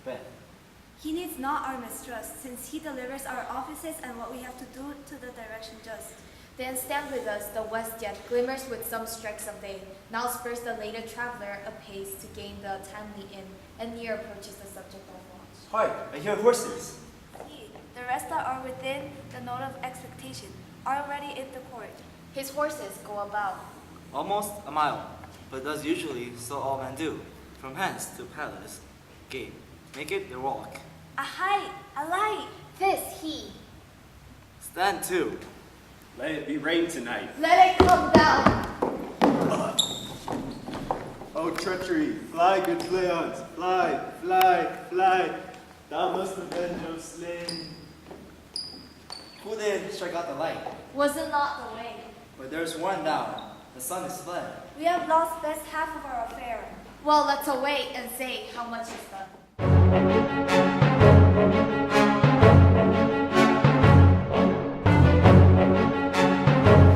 Ben. He needs not our mistrust, since he delivers our offices and what we have to do to the direction just. Then stand with us, the west yet glimmers with some strikes of day. Now spurs the later traveler apace to gain the timely inn, and near approaches the subject of watch. Hi, I hear horses. See, the rest that are within the note of expectation are already in the court. His horses go about. Almost a mile, but as usually so all men do. From hence to palace, gate, make it their walk. Ahai, alai! This he. Stand to. Let it be rain tonight. Let it come down. Oh, treachery! Fly, good Cleons! Fly, fly, fly! Thou must avenge your slain. Who did strike out the light? Was it not the way? But there's one down. The sun is fled. We have lost best half of our affair. Well, let's await and say how much is done.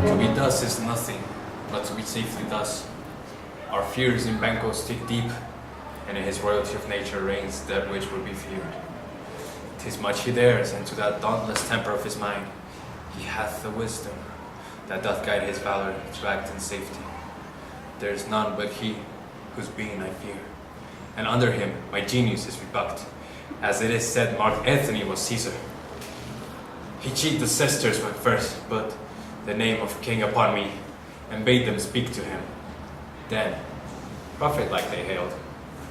To be thus is nothing, but to be safely thus. Our fears in Banquo stick deep, and in his royalty of nature reigns that which would be feared. 'Tis much he dares, and to that dauntless temper of his mind, he hath the wisdom that doth guide his valor to act in safety. There is none but he, whose being I fear, and under him my genius is rebucked, as it is said Mark Antony was Caesar. He cheated the sisters when first, but the name of king upon me, and bade them speak to him. Then, prophet-like they hailed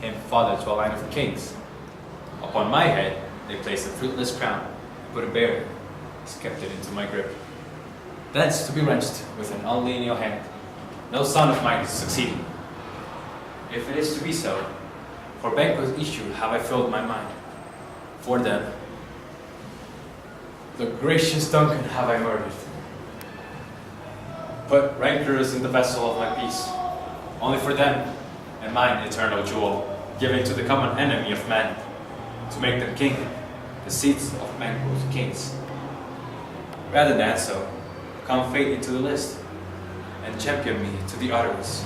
him father to a line of kings. Upon my head they placed a fruitless crown, and put a barrier, kept it into my grip. Thence to be wrenched with an unlineal hand, no son of mine is succeeding. If it is to be so, for Banquo's issue have I filled my mind. For them, the gracious Duncan have I murdered. Put rancors in the vessel of my peace, only for them, and mine eternal jewel, given to the common enemy of men, to make them king, the seats of Banquo's kings. Rather than so, come fate into the list, and champion me to the utterance.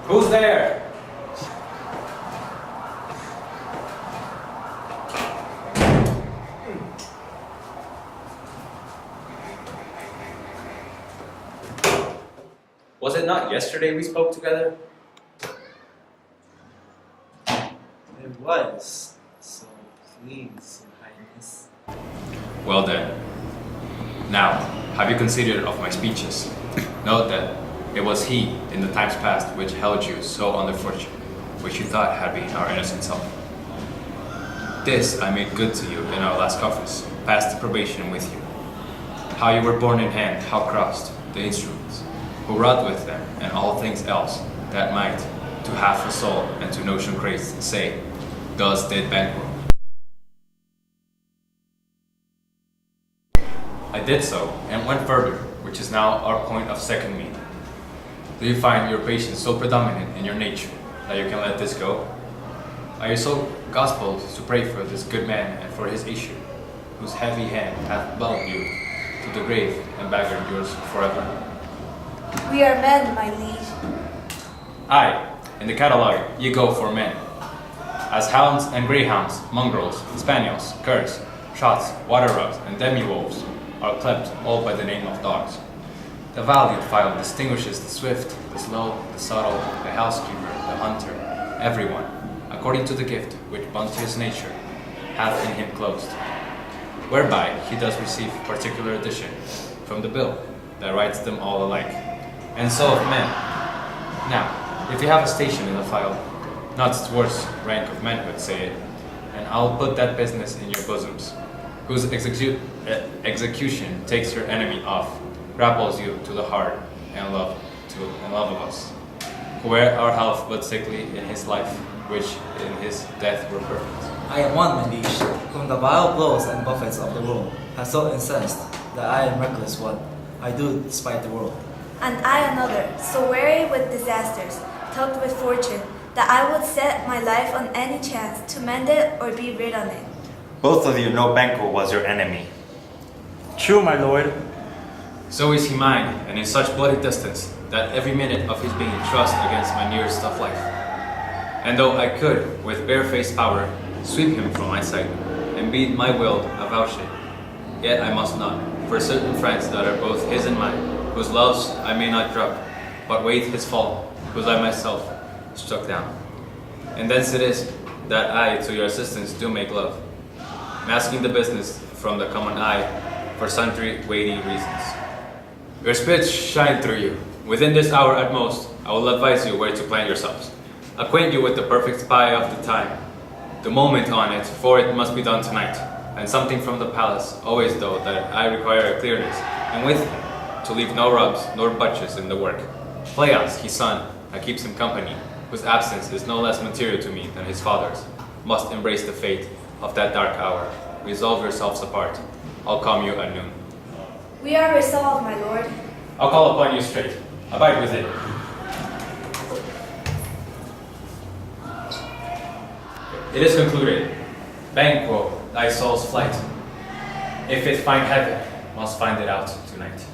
Who's there? Was it not yesterday we spoke together? It was. So please, Your Highness. Well then, now, have you considered of my speeches? Note that it was he, in the times past, which held you so under fortune, which you thought had been our innocent self. This I made good to you in our last conference, past the probation with you. How you were born in hand, how crossed, the instruments, who wrought with them, and all things else, that might, to half a soul, and to notion crazed, say, thus did Banquo. I did so, and went further, which is now our point of second meeting. Do you find your patience so predominant in your nature, that you can let this go? Are you so gospelled to pray for this good man and for his issue, whose heavy hand hath bound you to the grave and beggared yours forever? We are men, my liege. Aye, in the catalogue ye go for men. As hounds and greyhounds, mongrels, spaniels, curs, shots, water rugs, and demi-wolves are clept all by the name of dogs. The valiant file distinguishes the swift, the slow, the subtle, the housekeeper, the hunter, everyone, according to the gift which bounteous nature hath in him closed, whereby he does receive particular addition from the bill that writes them all alike, and so of men. Now, if you have a station in the file, not towards rank of manhood, say it, and I'll put that business in your bosoms, whose execution takes your enemy off, grapples you to the heart and love of us, who were our health but sickly in his life, which in his death were perfect. I am one, my liege, whom the vile blows and buffets of the world have so incensed that I am reckless one. I do despite the world. And I another, so weary with disasters, tugged with fortune, that I would set my life on any chance to mend it or be rid on it. Both of you know Banquo was your enemy. True, my lord. So is he mine, and in such bloody distance that every minute of his being thrust against my nearest of life. And though I could, with barefaced power, sweep him from my sight, and be my will avouch it, yet I must not, for certain friends that are both his and mine, whose loves I may not drop, but wait his fall, whose I myself struck down. And thence it is that I to your assistance do make love, masking the business from the common eye for sundry weighty reasons. Your spirits shine through you. Within this hour at most, I will advise you where to plant yourselves, acquaint you with the perfect spy of the time, the moment on it, for it must be done tonight, and something from the palace, always though that I require a clearness, and with him, to leave no rubs nor butches in the work. Fleance, his son, that keeps him company, whose absence is no less material to me than his father's, must embrace the fate of that dark hour. Resolve yourselves apart. I'll come you at noon. We are resolved, my lord. I'll call upon you straight. Abide with it. It is concluded. Banquo, thy soul's flight. If it find heaven, must find it out tonight.